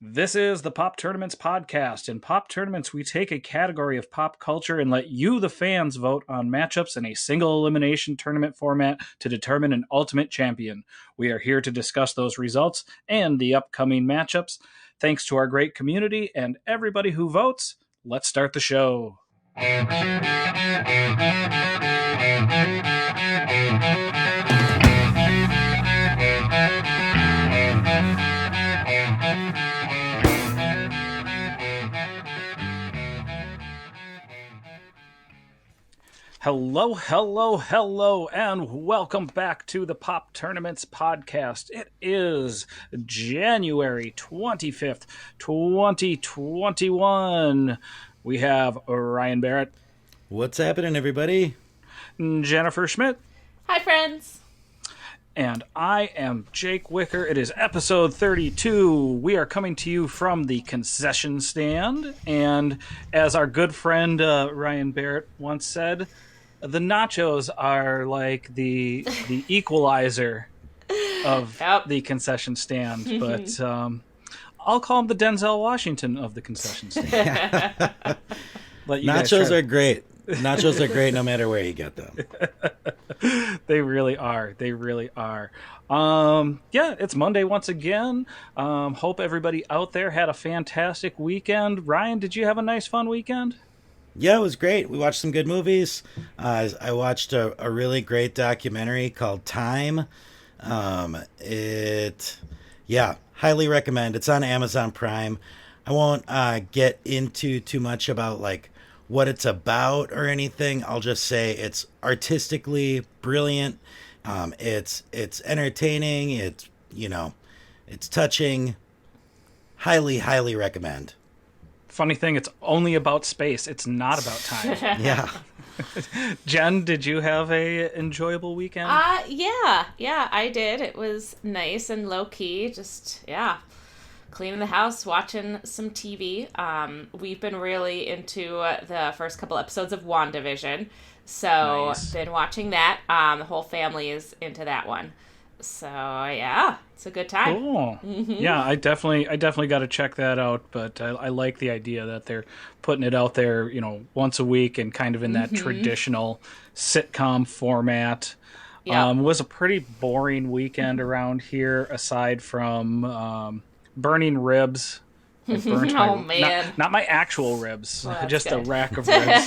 This is the Pop Tournaments podcast. In Pop Tournaments, we take a category of pop culture and let you, the fans, vote on matchups in a single elimination tournament format to determine an ultimate champion. We are here to discuss those results and the upcoming matchups. Thanks to our great community and everybody who votes, let's start the show. Hello, and welcome back to the Pop Tournaments podcast. It is January 25th, 2021. We have Ryan Barrett. What's happening, everybody? Jennifer Schmidt. Hi, friends. And I am Jake Wicker. It is episode 32. We are coming to you from the concession stand. And as our good friend Ryan Barrett once said, the nachos are like the equalizer of the concession stand. But I'll call him the Denzel Washington of the concession stand. Nachos are great. Nachos are great no matter where you get them. They really are. Yeah, it's Monday once again. Hope everybody out there had a fantastic weekend. Ryan, did you have a nice, fun weekend? Yeah, it was great. We watched some good movies. I watched a really great documentary called Time. Highly recommend. It's on Amazon Prime. I won't get into too much about like what it's about or anything. I'll just say it's artistically brilliant. It's entertaining. It's touching. Highly recommend. Funny thing, it's only about space. It's not about time. Yeah. Jen, did you have a enjoyable weekend? Yeah, I did. It was nice and low key. Just cleaning the house, watching some TV. We've been really into the first couple episodes of WandaVision, so Nice. Been watching that. The whole family is into that one. So yeah, it's a good time. Cool. Yeah, I definitely got to check that out. But I like the idea that they're putting it out there, once a week and kind of in that traditional sitcom format. Yeah. It was a pretty boring weekend around here, aside from burning ribs. I burnt Oh, man. Not my actual ribs, Well, that's just a good. rack of ribs.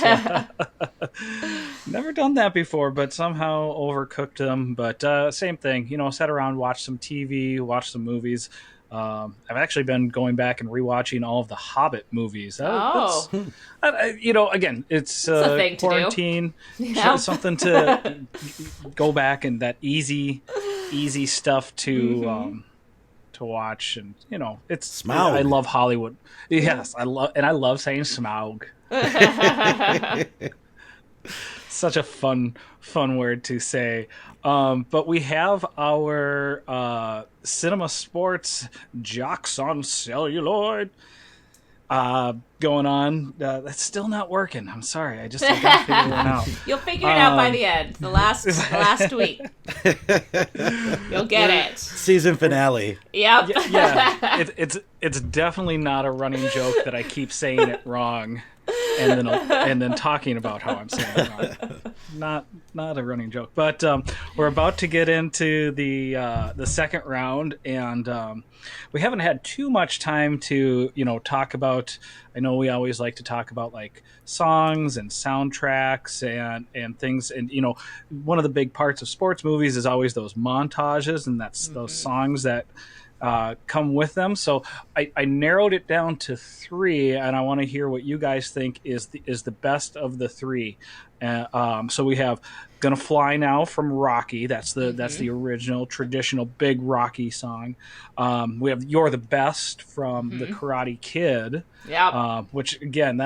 Never done that before, but somehow overcooked them. But same thing, sat around, watched some TV, watched some movies. I've actually been going back and rewatching all of the Hobbit movies. Again, it's a thing to do. quarantine. Yeah. Something to go back and that easy stuff to watch, and it's Smaug. I love Hollywood. Yes, I love saying Smaug. Such a fun word to say. But we have our Cinema Sports Jocks on Celluloid going on. That's still not working. I'm sorry. I gotta figure one out. You'll figure it out by the end. The last week. You'll get it. Season finale. Yep. Yeah. It's definitely not a running joke that I keep saying it wrong, and then talking about how I'm saying it wrong. Not a running joke. But we're about to get into the second round, and we haven't had too much time to talk about. I know we always like to talk about like songs and soundtracks and things, and one of the big parts of sports movies is always those montages, and that's those songs that come with them. So I narrowed it down to 3, and I want to hear what you guys think is the best of the 3. So we have "Gonna Fly Now" from Rocky. That's the original traditional big Rocky song. We have "You're the Best" from The Karate Kid. Yep. Which again,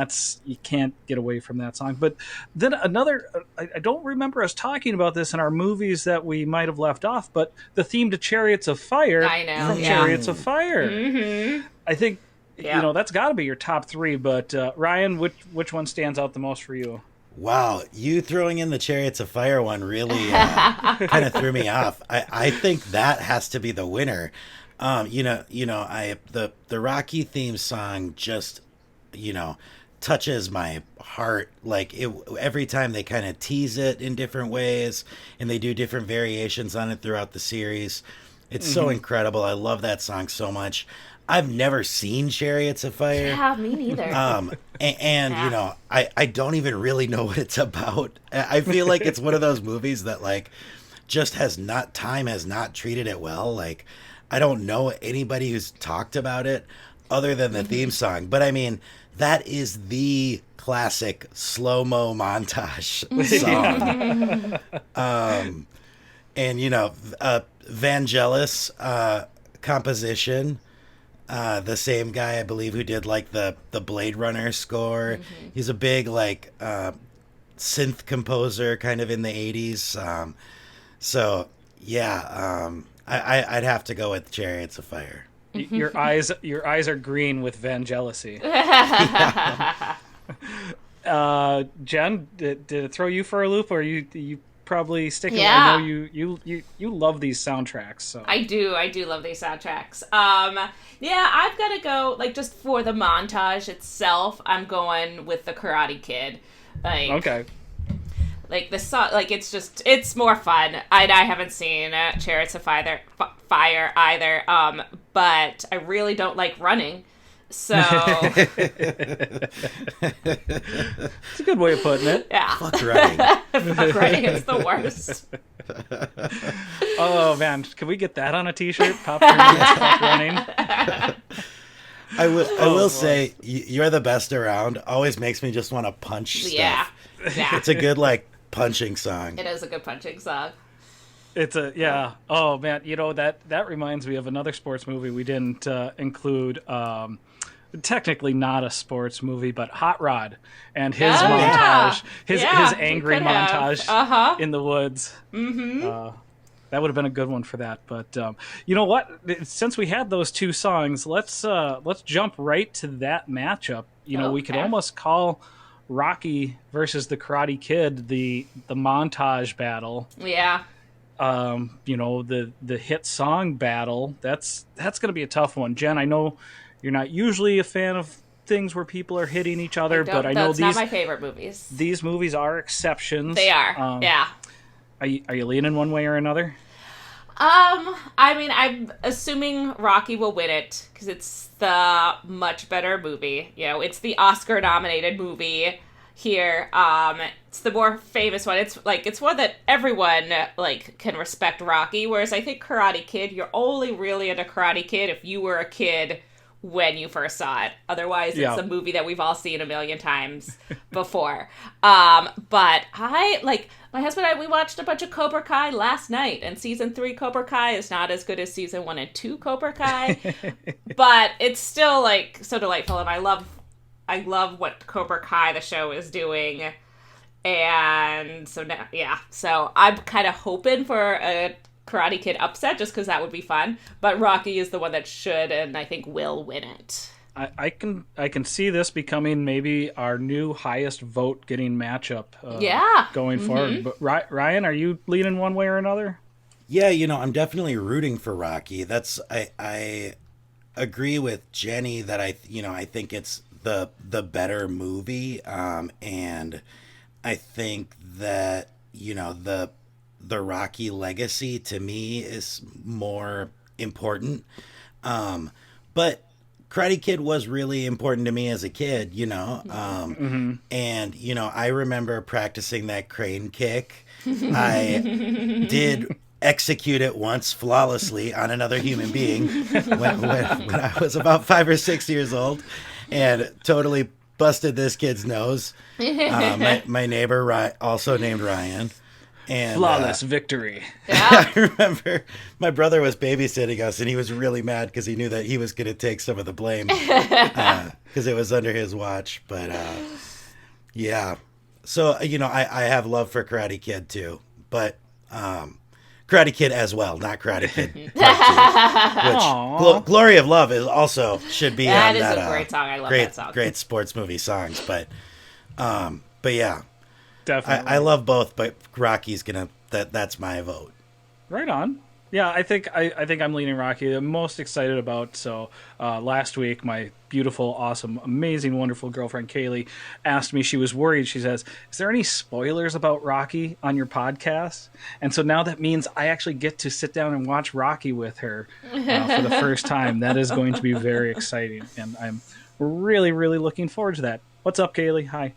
you can't get away from that song. But then another, I don't remember us talking about this in our movies that we might have left off, but the theme to "Chariots of Fire" I know, from yeah. Chariots of Fire. I think that's got to be your top 3. But Ryan, which one stands out the most for you? Wow, you throwing in the Chariots of Fire one really kind of threw me off. I think that has to be the winner. The Rocky theme song just, touches my heart. Like every time they kind of tease it in different ways, and they do different variations on it throughout the series. It's so incredible. I love that song so much. I've never seen Chariots of Fire. Yeah, me neither. And I don't even really know what it's about. I feel like it's one of those movies that like just has not treated it well. Like I don't know anybody who's talked about it other than the theme song. But I mean, that is the classic slow-mo montage song. And Vangelis composition. The same guy, I believe, who did like the Blade Runner score. He's a big like synth composer, kind of in the 80s. I'd have to go with Chariots of Fire. Your eyes are green with Vangelisy. Jen, did it throw you for a loop, or you probably sticking? Yeah. I know you love these soundtracks. So I do love these soundtracks. I've got to go, like, just for the montage itself, I'm going with the Karate Kid. Like, okay. Like the song, like it's more fun. I haven't seen Chariots of Fire either, but I really don't like running. So it's a good way of putting it. Yeah, fuck running. Fuck running, it's the worst. Oh man, can we get that on a T-shirt? Pop running. I will say you're the best around. Always makes me just want to punch stuff. Yeah. It's a good like punching song. It is a good punching song. It's a Oh man, that reminds me of another sports movie we didn't include. Technically not a sports movie, but Hot Rod and his montage, his angry montage in the woods. Mm-hmm. That would have been a good one for that. But you know what? Since we had those two songs, let's jump right to that matchup. We could almost call Rocky versus the Karate Kid the montage battle. Yeah. The hit song battle. That's going to be a tough one. Jen, I know you're not usually a fan of things where people are hitting each other, but I know these not my favorite movies. These movies are exceptions. They are. Yeah. Are you leaning one way or another? I mean, I'm assuming Rocky will win it because it's the much better movie. It's the Oscar-nominated movie here. It's the more famous one. It's one that everyone can respect Rocky. Whereas I think Karate Kid, you're only really into Karate Kid if you were a kid when you first saw it. Otherwise, it's a movie that we've all seen a million times before. But my husband and I, we watched a bunch of Cobra Kai last night, and season 3 Cobra Kai is not as good as season 1 and 2 Cobra Kai, but it's still so delightful, and I love what Cobra Kai the show is doing. And so now, so I'm kind of hoping for a Karate Kid upset just because that would be fun, but Rocky is the one that should and I think will win it. I can see this becoming maybe our new highest vote getting matchup going forward. But Ryan, are you leaning one way or another? Yeah, I'm definitely rooting for Rocky. I agree with Jenny that I think it's the better movie, and I think that the Rocky legacy to me is more important. But Karate Kid was really important to me as a kid, and I remember practicing that crane kick. I did execute it once flawlessly on another human being when I was about 5 or 6 years old, and totally busted this kid's nose. My neighbor, also named Ryan. And, flawless victory. Yeah. I remember my brother was babysitting us, and he was really mad because he knew that he was going to take some of the blame because it was under his watch. But yeah, so I have love for Karate Kid too, but Karate Kid as well, not Karate Kid Part 2, which Glory of Love is also should be that on is that. A great song. I love that song. Great sports movie songs, but yeah. Definitely. I love both, but Rocky's that's my vote. Right on. Yeah, I think I'm leaning Rocky. I'm most excited about. So last week, my beautiful, awesome, amazing, wonderful girlfriend Kaylee asked me. She was worried. She says, "Is there any spoilers about Rocky on your podcast?" And so now that means I actually get to sit down and watch Rocky with her for the first time. That is going to be very exciting, and I'm really, really looking forward to that. What's up, Kaylee? Hi.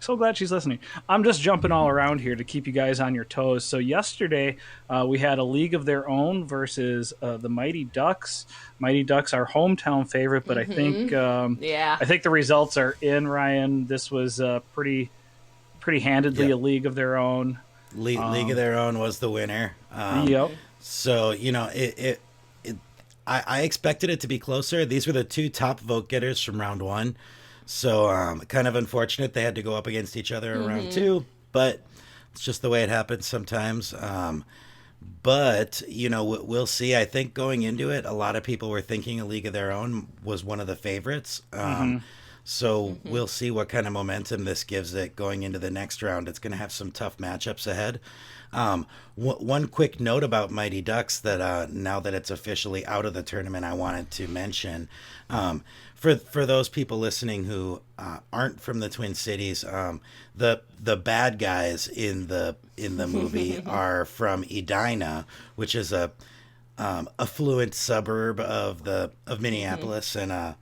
So glad she's listening. I'm just jumping all around here to keep you guys on your toes. So yesterday we had a League of Their Own versus the Mighty Ducks. Mighty Ducks, our hometown favorite, but I think I think the results are in. Ryan, this was pretty handedly a League of Their Own. League of Their Own was the winner. Yep. So I expected it to be closer. These were the two top vote getters from round one. So kind of unfortunate they had to go up against each other in round two, but it's just the way it happens sometimes. But, we'll see. I think going into it, a lot of people were thinking A League of Their Own was one of the favorites. So we'll see what kind of momentum this gives it going into the next round. It's going to have some tough matchups ahead. One quick note about Mighty Ducks that now that it's officially out of the tournament, I wanted to mention. For those people listening who aren't from the Twin Cities, the bad guys in the movie are from Edina, which is a affluent suburb of Minneapolis, and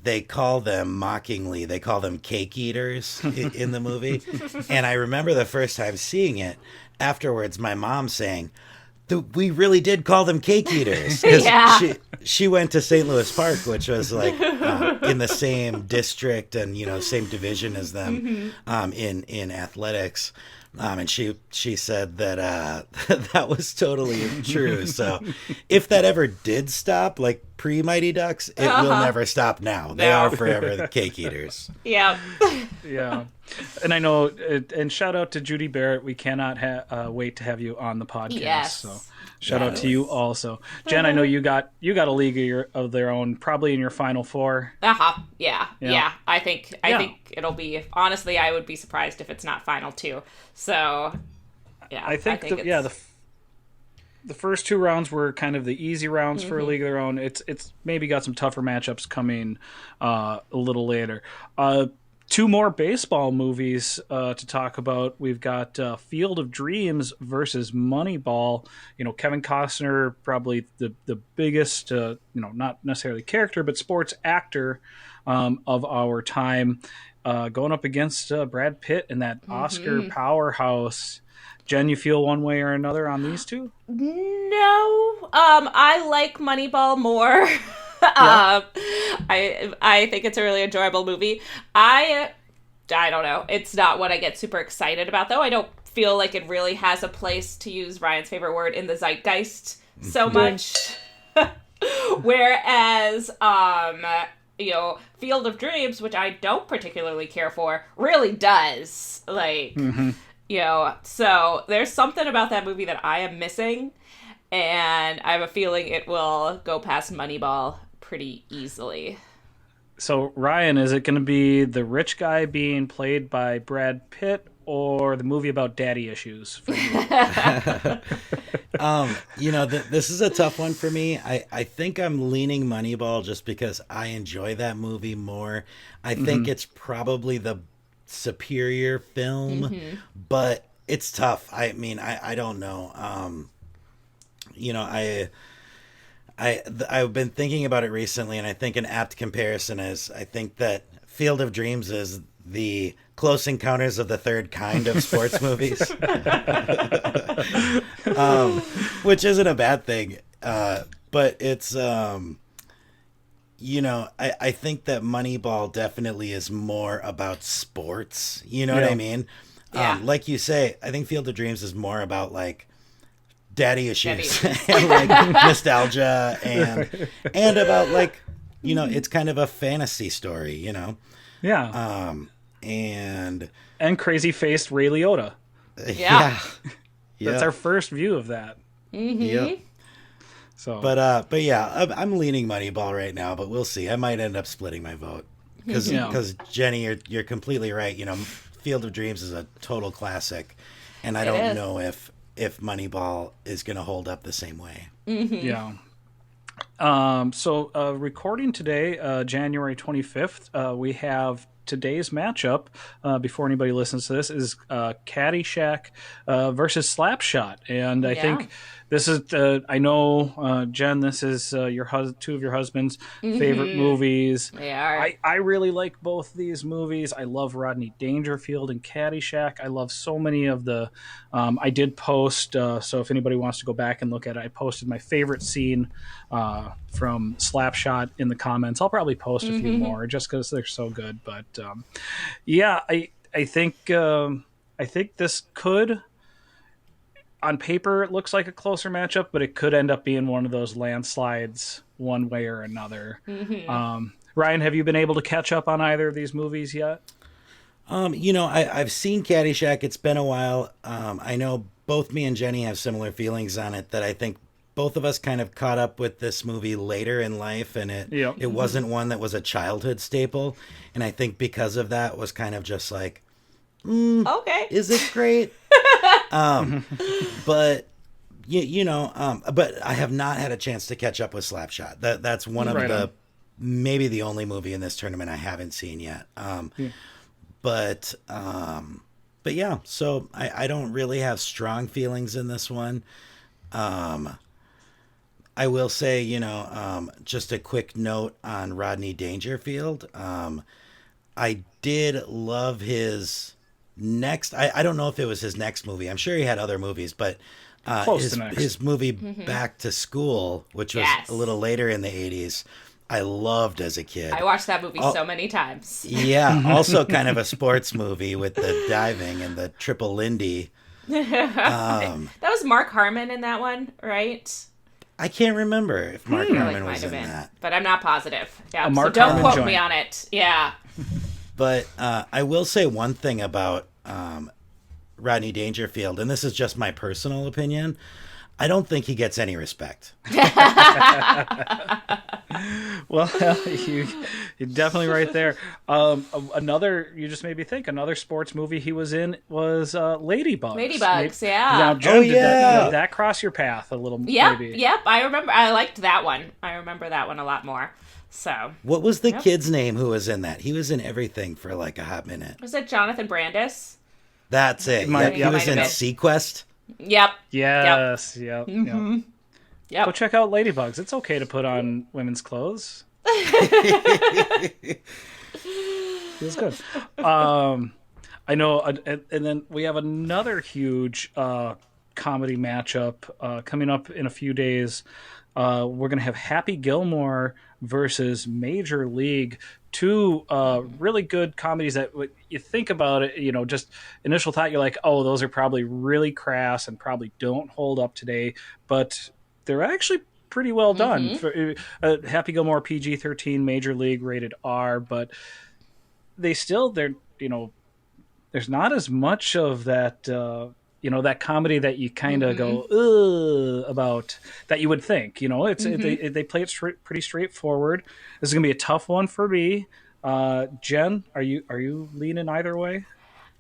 they call them mockingly, they call them cake eaters in the movie. And I remember the first time seeing it, afterwards my mom saying, we really did call them cake eaters. Because she went to St. Louis Park, which was like in the same district and, same division as them in athletics. And she said that that was totally true. So if that ever did stop, like pre-Mighty Ducks, it will never stop now. They are forever the cake eaters. Yeah. Yeah. And I know, and shout out to Judy Barrett. We cannot wait to have you on the podcast. Yes. So shout out to you also. Jen, I know you got a League of Their Own probably in your Final Four. Yeah. I think it'll be, honestly, I would be surprised if it's not Final Two. So, yeah. I think the first two rounds were kind of the easy rounds for A League of Their Own. It's maybe got some tougher matchups coming a little later. Two more baseball movies to talk about. We've got Field of Dreams versus Moneyball. Kevin Costner, probably the biggest, not necessarily character, but sports actor of our time, going up against Brad Pitt and that Oscar powerhouse. Jen, you feel one way or another on these two? No. I like Moneyball more. I think it's a really enjoyable movie. I don't know. It's not what I get super excited about, though. I don't feel like it really has a place, to use Ryan's favorite word, in the zeitgeist so much. Whereas, Field of Dreams, which I don't particularly care for, really does. So there's something about that movie that I am missing, and I have a feeling it will go past Moneyball pretty easily. So, Ryan, is it going to be the rich guy being played by Brad Pitt or the movie about daddy issues for you? This is a tough one for me. I think I'm leaning Moneyball just because I enjoy that movie more. I think it's probably the superior film, but it's tough. I mean, I don't know. I've been thinking about it recently, and I think an apt comparison is I think that Field of Dreams is the Close Encounters of the Third Kind of sports movies, which isn't a bad thing, but it's I think that Moneyball definitely is more about sports. You know what I mean? Yeah. Like you say, I think Field of Dreams is more about like daddy issues and like nostalgia and about like, it's kind of a fantasy story, Yeah. And crazy faced Ray Liotta. Yeah. That's our first view of that. Yep. So, but yeah, I'm leaning Moneyball right now, but we'll see. I might end up splitting my vote because Jenny, you're completely right. Field of Dreams is a total classic, and I don't know if if Moneyball is going to hold up the same way. Yeah. So recording today, January 25th, we have today's matchup, before anybody listens to this, is Caddyshack versus Slapshot. And I think this is, I know, Jen, this is two of your husband's favorite movies. They are. I really like both these movies. I love Rodney Dangerfield and Caddyshack. I love so many of the... I did post, so if anybody wants to go back and look at it, I posted my favorite scene from Slapshot in the comments. I'll probably post a few more just because they're so good. But yeah, I think this could... On paper, it looks like a closer matchup, but it could end up being one of those landslides one way or another. Ryan, have you been able to catch up on either of these movies yet? I've seen Caddyshack. It's been a while. I know both me and Jenny have similar feelings on it, that I think both of us kind of caught up with this movie later in life, and it wasn't one that was a childhood staple. And I think because of that was kind of just like, okay, is it great? But but I have not had a chance to catch up with Slapshot. That's one of maybe the only movie in this tournament I haven't seen yet. But yeah, so I don't really have strong feelings in this one. I will say, just a quick note on Rodney Dangerfield. I did love his next, I don't know if it was his next movie. I'm sure he had other movies, but his movie Back to School, which was a little later in the 80s, I loved as a kid. I watched that movie so many times. Yeah, also kind of a sports movie with the diving and the triple Lindy. That was Mark Harmon in that one, right? I can't remember if Mark Harmon was in that. But I'm not positive. Yeah, so don't quote me on it. Yeah. But I will say one thing about Rodney Dangerfield, and this is just my personal opinion. I don't think he gets any respect. Well, you're definitely right there. You just made me think, another sports movie he was in was Ladybugs. Ladybugs, yeah. Now, Jen, did that cross your path a little? Yep, maybe? Yep. I remember. I liked that one. I remember that one a lot more. So. What was the kid's name who was in that? He was in everything for like a hot minute. Was it Jonathan Brandis? That's it. He was in Sequest. Yep. Yes. Yep. Yep. Go check out Ladybugs. It's okay to put on women's clothes. Feels good. I know, and then we have another huge comedy matchup coming up in a few days. We're going to have Happy Gilmore versus Major League. Two really good comedies that, you think about it, just initial thought, you're like, oh, those are probably really crass and probably don't hold up today, but they're actually pretty well done. For, Happy Gilmore PG-13, Major League rated R, but there's not as much of that that comedy that you kind of go about that you would think. They play it pretty straightforward. This is gonna be a tough one for me. Jen, are you leaning either way?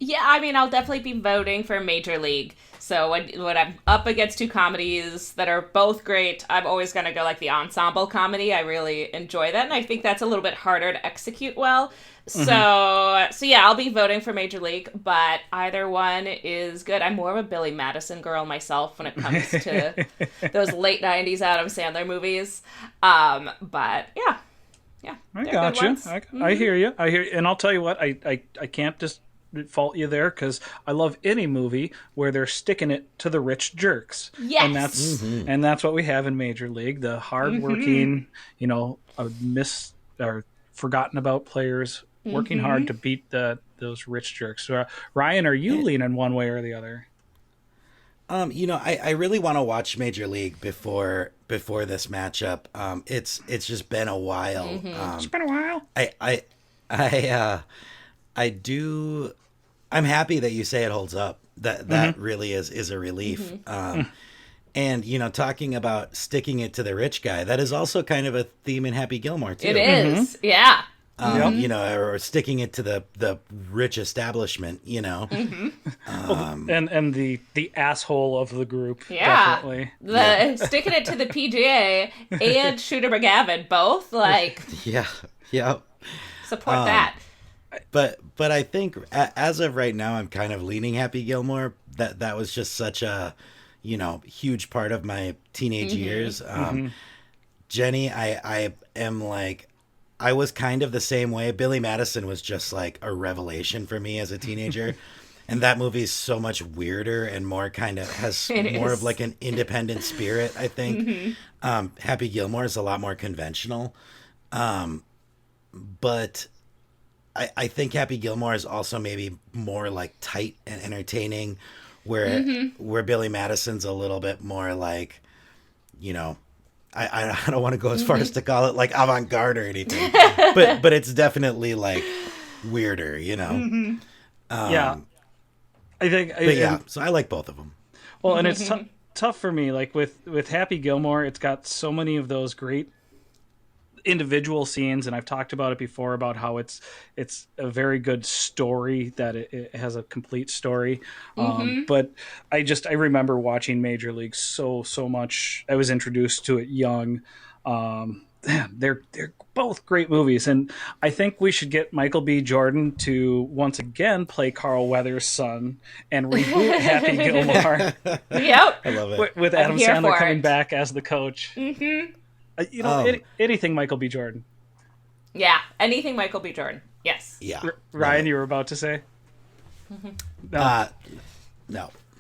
Yeah, I mean, I'll definitely be voting for Major League. So when I'm up against two comedies that are both great, I'm always going to go like the ensemble comedy. I really enjoy that, and I think that's a little bit harder to execute well. So yeah, I'll be voting for Major League, but either one is good. I'm more of a Billy Madison girl myself when it comes to those late 90s Adam Sandler movies. But yeah. I got you. I hear you. And I'll tell you what, I can't just fault you there, because I love any movie where they're sticking it to the rich jerks. Yes. And that's what we have in Major League, the hardworking, or forgotten about players working hard to beat those rich jerks. So, Ryan, are you leaning one way or the other? I really want to watch Major League before this matchup. It's just been a while. It's been a while. I'm happy that you say it holds up. That really is a relief. And talking about sticking it to the rich guy, that is also kind of a theme in Happy Gilmore too. It is. Yeah. you know, or sticking it to the rich establishment, you know. And the asshole of the group, Yeah. definitely. Sticking it to the PGA and Shooter McGavin, both, like, Yeah. support that. But I think as of right now, I'm kind of leaning Happy Gilmore. That was just such a, you know, huge part of my teenage years. Jenny, I am like, I was kind of the same way. Billy Madison was just like a revelation for me as a teenager. And that movie is so much weirder and more kind of has more of like an independent spirit, I think. Happy Gilmore is a lot more conventional. But I think Happy Gilmore is also maybe more like tight and entertaining, where Billy Madison's a little bit more like, you know, I don't want to go as far as to call it like avant-garde or anything, but it's definitely like weirder, you know. Yeah, I think. So I like both of them. Well, and it's tough for me. Like with Happy Gilmore, it's got so many of those great individual scenes, and I've talked about it before about how it's a very good story, that it has a complete story. But I remember watching Major League so much. I was introduced to it young. They're both great movies, and I think we should get Michael B. Jordan to once again play Carl Weathers' son and reboot Happy Gilmore. Yep. I love it. With Adam Sandler coming back as the coach. You know, anything Michael B. Jordan. Yeah, anything Michael B. Jordan. Yes. Yeah. Ryan, you were about to say? No.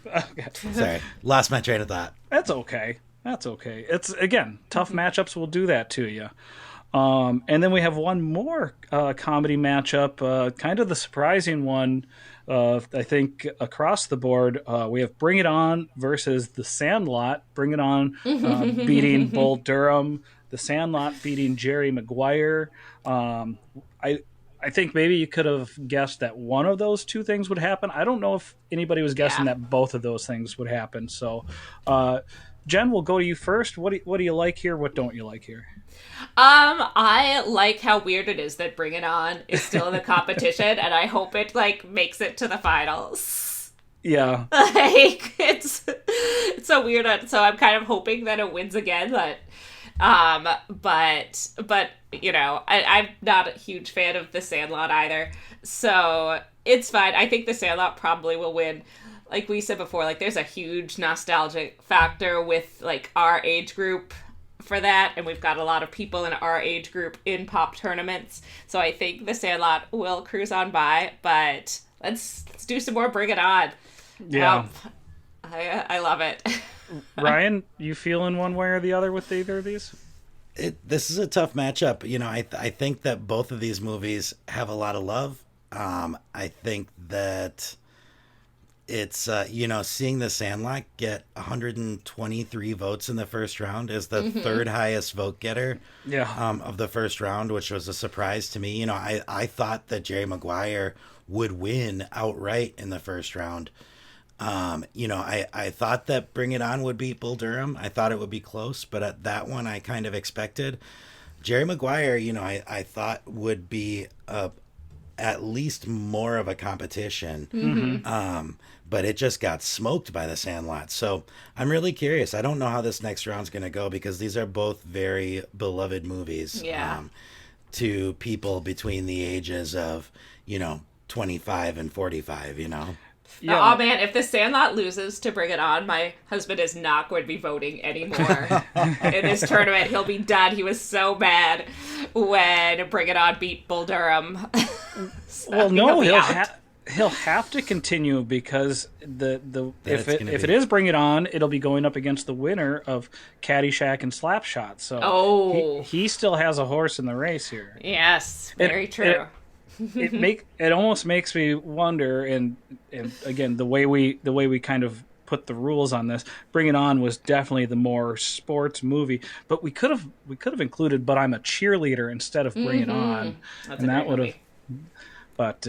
Okay. Sorry. Lost my train of thought. That's okay. It's, again, tough matchups will do that to you. And then we have one more comedy matchup, kind of the surprising one. I think across the board, we have Bring It On versus The Sandlot. Bring It On beating Bull Durham. The Sandlot beating Jerry Maguire. I think maybe you could have guessed that one of those two things would happen. I don't know if anybody was guessing that both of those things would happen. So, Jen, we'll go to you first. What do you like here? What don't you like here? I like how weird it is that Bring It On is still in the competition, and I hope it like makes it to the finals. Yeah, like it's so weird. So I'm kind of hoping that it wins again. But you know, I'm not a huge fan of The Sandlot either, so it's fine. I think The Sandlot probably will win. Like we said before, like there's a huge nostalgic factor with like our age group for that, and we've got a lot of people in our age group in pop tournaments, so I think The Sandlot will cruise on by. But let's do some more Bring It On. Yeah. I love it. Ryan, you feeling one way or the other with either of these? This is a tough matchup. You know, I think that both of these movies have a lot of love. I think that it's, you know, seeing The Sandlot get 123 votes in the first round is the third highest vote getter of the first round, which was a surprise to me. You know, I thought that Jerry Maguire would win outright in the first round. You know, I thought that Bring It On would beat Bull Durham. I thought it would be close, but at that one I kind of expected. Jerry Maguire, you know, I thought would be at least more of a competition. But it just got smoked by The Sandlot. So I'm really curious. I don't know how this next round's going to go because these are both very beloved movies to people between the ages of, you know, 25 and 45, you know? Yeah. Oh man, if The Sandlot loses to Bring It On, my husband is not going to be voting anymore in this tournament. He'll be done. He was so mad when Bring It On beat Bull Durham. So well, no, he'll have to continue because if it is Bring It On, it'll be going up against the winner of Caddyshack and Slapshot. So he still has a horse in the race here. Yes, very true. It almost makes me wonder, and again the way we kind of put the rules on this. Bring It On was definitely the more sports movie, but we could have included But I'm a Cheerleader instead of Bring It On, That's and that would have. But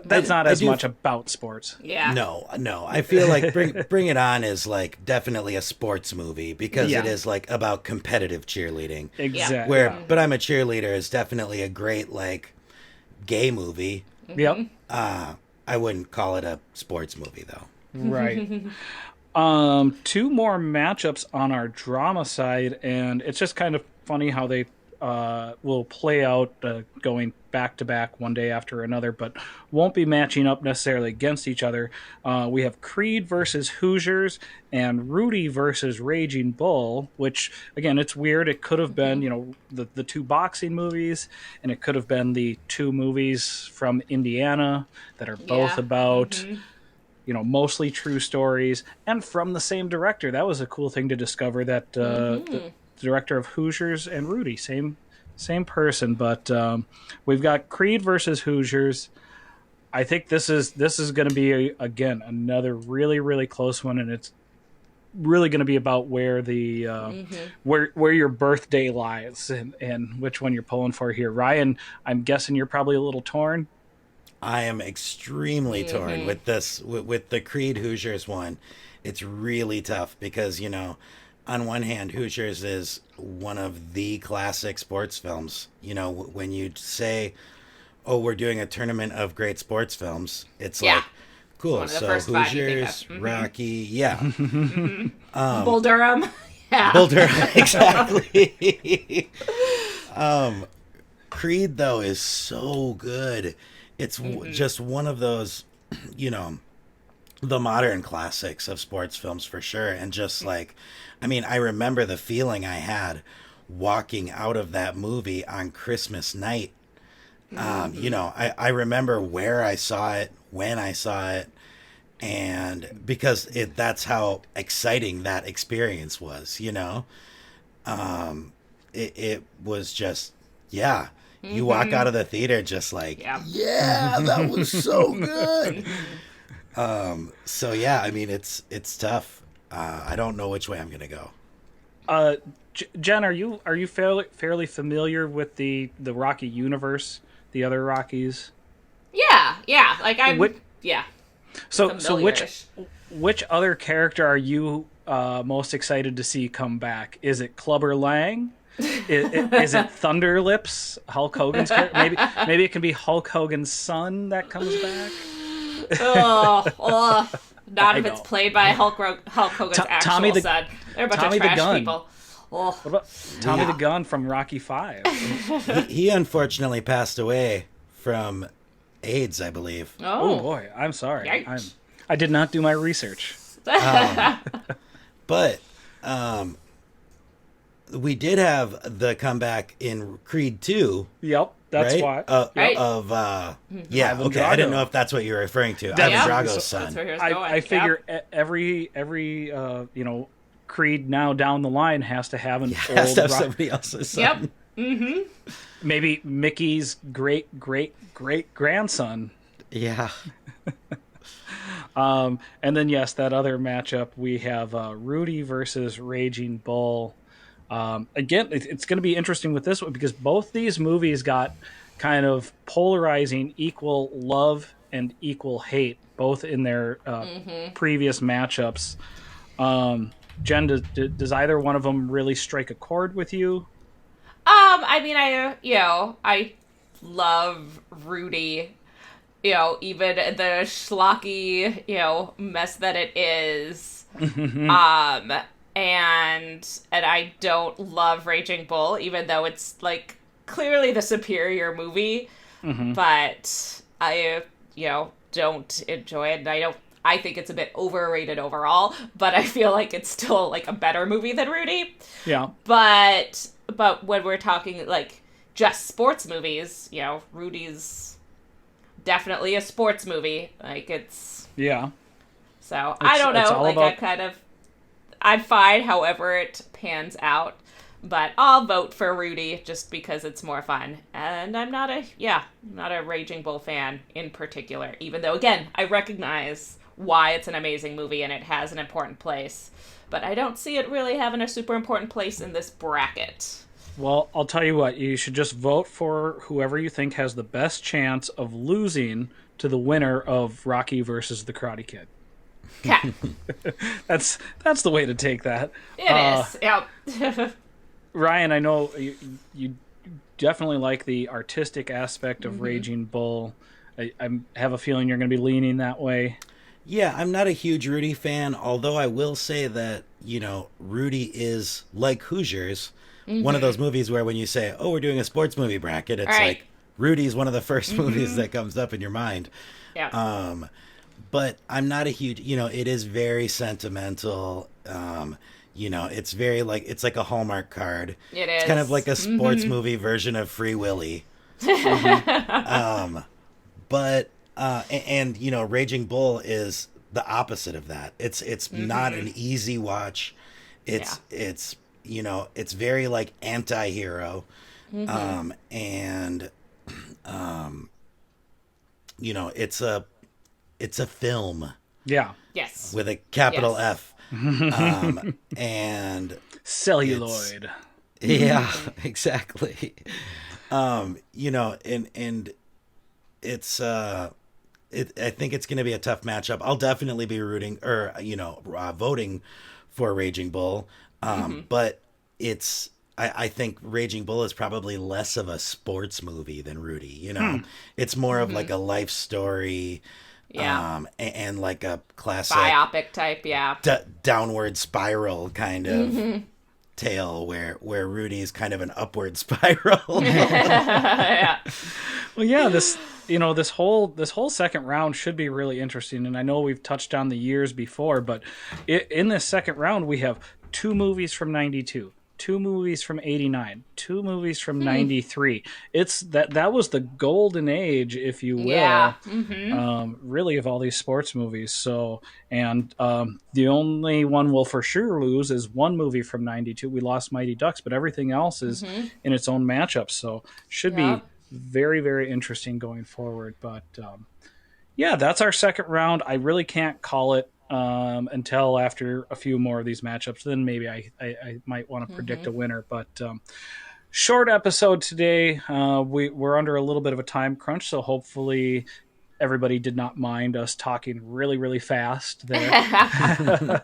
that's not as much about sports. Yeah. No. I feel like Bring It On is like definitely a sports movie because it is like about competitive cheerleading. Exactly. But I'm a Cheerleader is definitely a great like gay movie. Yep. I wouldn't call it a sports movie, though. Right. Two more matchups on our drama side, and it's just kind of funny how they will play out going back to back one day after another, but won't be matching up necessarily against each other. We have Creed versus Hoosiers and Rudy versus Raging Bull, which, again, it's weird. It could have been, the two boxing movies, and it could have been the two movies from Indiana that are both about... mostly true stories, and from the same director. That was a cool thing to discover, that the director of Hoosiers and Rudy, same person. But we've got Creed versus Hoosiers. I think this is going to be again another really, really close one, and it's really going to be about where the where your birthday lies and which one you're pulling for here. Ryan, I'm guessing you're probably a little torn. I am extremely torn with this, with the Creed Hoosiers one. It's really tough because, on one hand, Hoosiers is one of the classic sports films. When you say, oh, we're doing a tournament of great sports films, it's like, cool. So Hoosiers, Rocky, Bull Durham. Yeah. Bull Durham, exactly. Creed, though, is so good. It's just one of those, the modern classics of sports films for sure. And just like, I remember the feeling I had walking out of that movie on Christmas night. I remember where I saw it, when I saw it, and because that's how exciting that experience was, it was just, you walk out of the theater just like, that was so good. It's tough. I don't know which way I'm gonna go. Jen, are you fairly familiar with the Rocky universe, the other Rockies? Yeah. Like So which other character are you most excited to see come back? Is it Clubber Lang? Is it Thunder Lips, Hulk Hogan's character? Maybe it can be Hulk Hogan's son that comes back. Not if it's played by Hulk Hogan's actual son. They're a bunch of trash people. Oh. What about Tommy the Gun from Rocky V? He unfortunately passed away from AIDS, I believe. Oh boy, I'm sorry. Yikes. I did not do my research. But we did have the comeback in Creed 2. Yep, that's right? why. Right. Ivan okay. Drago. I didn't know if that's what you were referring to. That's Ivan right. Drago's son. That's where he was going. I figure every Creed now down the line has to have an old has to have somebody else's son. Yep. Maybe Mickey's great grandson. Yeah. And then yes, that other matchup we have Rudy versus Raging Bull. Again, it's going to be interesting with this one because both these movies got kind of polarizing equal love and equal hate, both in their previous matchups. Jen, does either one of them really strike a chord with you? I love Rudy. Even the schlocky, mess that it is. And I don't love Raging Bull, even though it's like clearly the superior movie. But I, don't enjoy it, and I think it's a bit overrated overall. But I feel like it's still like a better movie than Rudy. Yeah. But when we're talking like just sports movies, Rudy's definitely a sports movie. Like it's So I don't know. Like I'm fine however it pans out, but I'll vote for Rudy just because it's more fun. And I'm not a Raging Bull fan in particular, even though again I recognize why it's an amazing movie and it has an important place, but I don't see it really having a super important place in this bracket. Well, I'll tell you what, you should just vote for whoever you think has the best chance of losing to the winner of Rocky versus the Karate Kid. Okay. That's the way to take that. It is. Yep. Ryan, I know you definitely like the artistic aspect of Raging Bull. I have a feeling you're going to be leaning that way. Yeah, I'm not a huge Rudy fan, although I will say that, Rudy is like Hoosiers, one of those movies where when you say, oh, we're doing a sports movie bracket, it's Right. like Rudy's one of the first movies that comes up in your mind. Yeah. But I'm not a huge, it is very sentimental. It's very like, it's like a Hallmark card. It It's kind of is. like a sports movie version of Free Willy. But Raging Bull is the opposite of that. It's not an easy watch. It's it's very like anti-hero. And it's a film Yeah. Yes. with a capital Yes. F. And Celluloid. yeah, exactly. And it's I think it's going to be a tough matchup. I'll definitely be rooting or voting for Raging Bull. But I think Raging Bull is probably less of a sports movie than Rudy. It's more of like a life story. Yeah. And like a classic Biopic type. Yeah. downward spiral kind of tale where Rudy's kind of an upward spiral. Yeah. Well, yeah, this whole second round should be really interesting, and I know we've touched on the years before, but in this second round we have 2 movies from 92, 2 movies from 89, 2 movies from 93. It's that was the golden age, if you will, Yeah. really, of all these sports movies. So, and the only one we'll for sure lose is one movie from 92. We lost Mighty Ducks, but everything else is in its own matchup. So should be very, very interesting going forward. But yeah, that's our second round. I really can't call it until after a few more of these matchups. Then maybe I might want to predict a winner. But short episode today. We're under a little bit of a time crunch, so hopefully everybody did not mind us talking really, really fast there.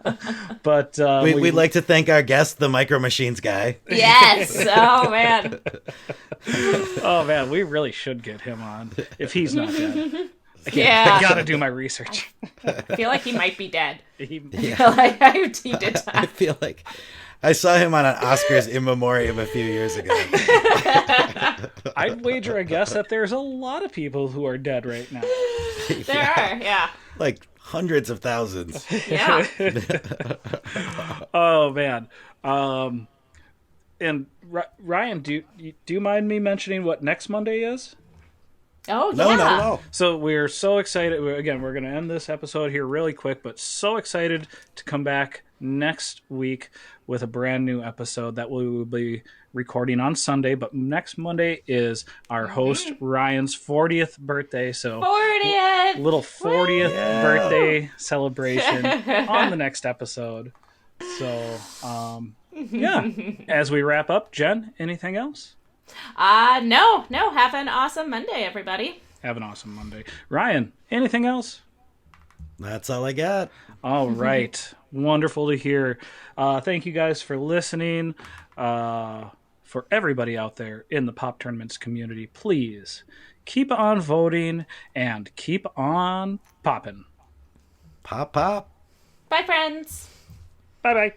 But We'd like to thank our guest, the Micro Machines guy. Yes. Oh man. Oh man, we really should get him on if he's not dead. Yeah. I gotta do my research. I feel like he might be dead. He- Like he did I that. feel like I saw him on an Oscars in memoriam a few years ago. I'd wager a guess that there's a lot of people who are dead right now. There are. Yeah. Like hundreds of thousands. Yeah. Oh man. And Ryan, do you mind me mentioning what next Monday is? Oh yeah. No, not at all. So we're so excited. Again, we're going to end this episode here really quick, but so excited to come back next week with a brand new episode that we will be recording on Sunday. But next Monday is our host Ryan's 40th birthday. So 40th. little 40th birthday celebration on the next episode. So, yeah. As we wrap up, Jen, anything else? No. Have an awesome Monday, everybody. Have an awesome Monday. Ryan, anything else? That's all I got. All right. Wonderful to hear. Thank you guys for listening. For everybody out there in the Pop Tournaments community, please keep on voting and keep on popping. Pop, pop. Bye, friends. Bye-bye.